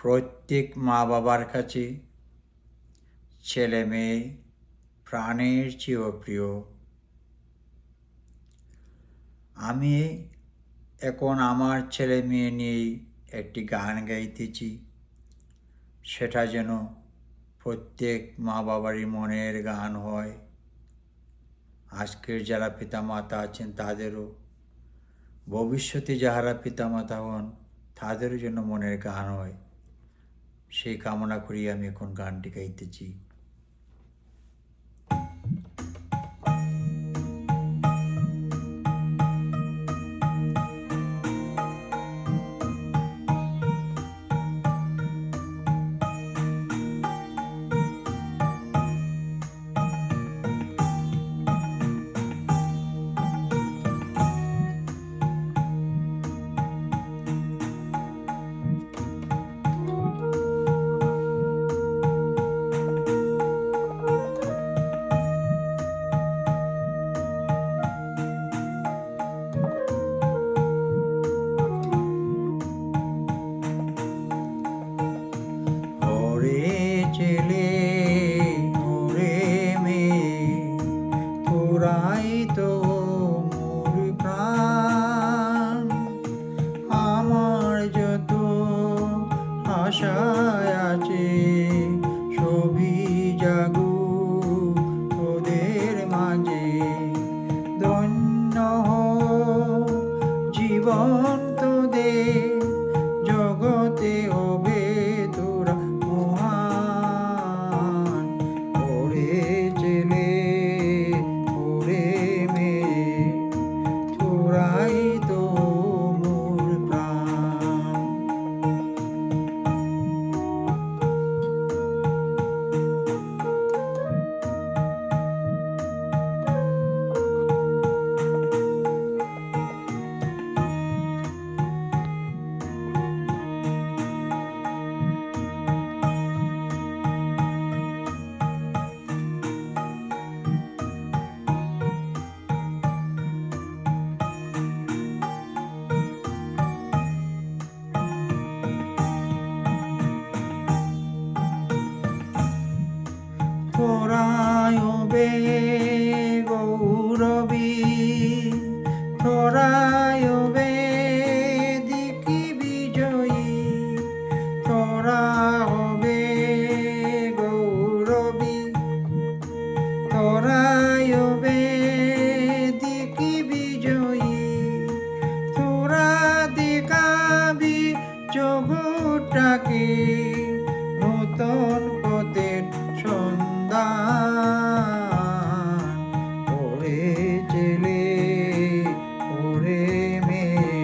প্রত্যেক মা বাবার কাছে ছেলে মেয়ে প্রাণের চেয়েও প্রিয়। আমি এখন আমার ছেলে মেয়ে নিয়েই একটি গান গাইতেছি। সেটা যেন প্রত্যেক মা বাবারই মনের গান হয়। আজকের যারা পিতামাতা আছেন তাদেরও, ভবিষ্যতে যাহারা পিতামাতা হন তাদেরও যেন মনের গান হয়, সেই কামনা করি আমি এখন গানটি গাইতেছি। ওরে ছেলে ওরে মেয়ে, তোরাই তো মোর প্রাণ। আমার যত আশা আছে সবই জাগুক তোদের মাঝে। ধন্য হোক জীবন তোদের, জগতে হবে তোরা মহান। ওরে ছেলে ওরে মেয়ে, তোরাই তো মোর প্রাণ। তোরাই হবে গৌরবী, তোরাই হবে দিকি বিজয়ী। তোরা হবে গৌরবী, তোরাই হবে দিকি বিজয়ী। তোরা দেখাবি জগৎটাকে নূতন পথের সন্ধান। ওরে ছেলে ওরে মেয়ে,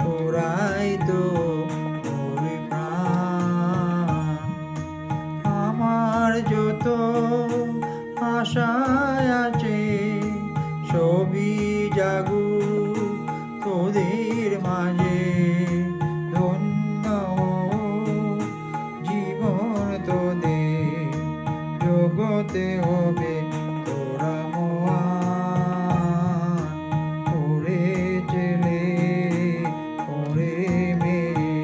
তোরাই তো মোর প্রাণ। আমার যত আশা আছে সবই জাগুক তোদের মাঝে। ধন্য জীবন তোদের, জগতে হবে তোরা মহান। ওরে ছেলে ওরে মেয়ে।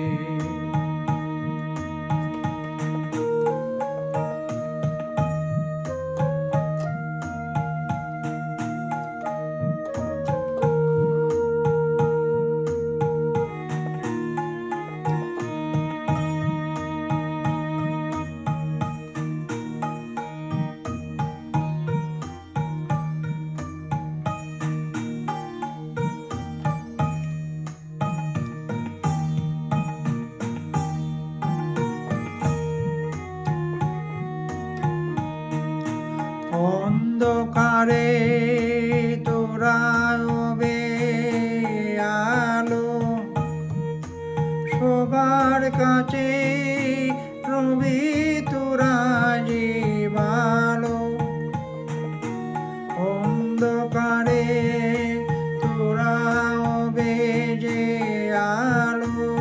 অন্ধকারে তোরা হবে আলো, সবার কাছে রবি তোরা যে ভালো। অন্ধকারে তোরা হবে যে আলো,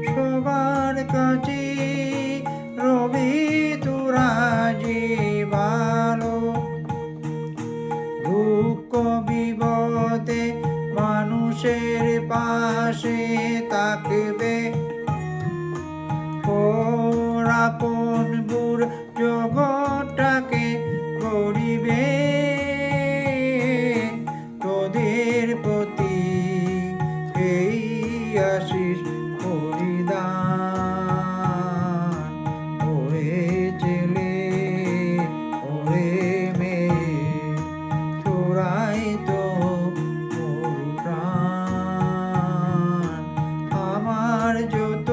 সবার কাছে রবি তোরা যে ভালো। দুঃখ বিপদে মানুষের পাশে থাকবে আপন বুড় জগৎটাকে গড়িবে তোদের প্রতি এই আশিস পরিদান। ওরে ছেলে ওরে মেয়ে তোরাই তো মোর প্রাণ। আমার যত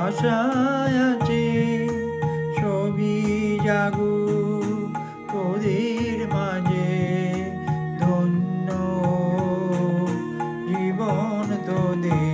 আশা আছে সবই জাগুক তোদের মাঝে, ধন্য জীবন তোদের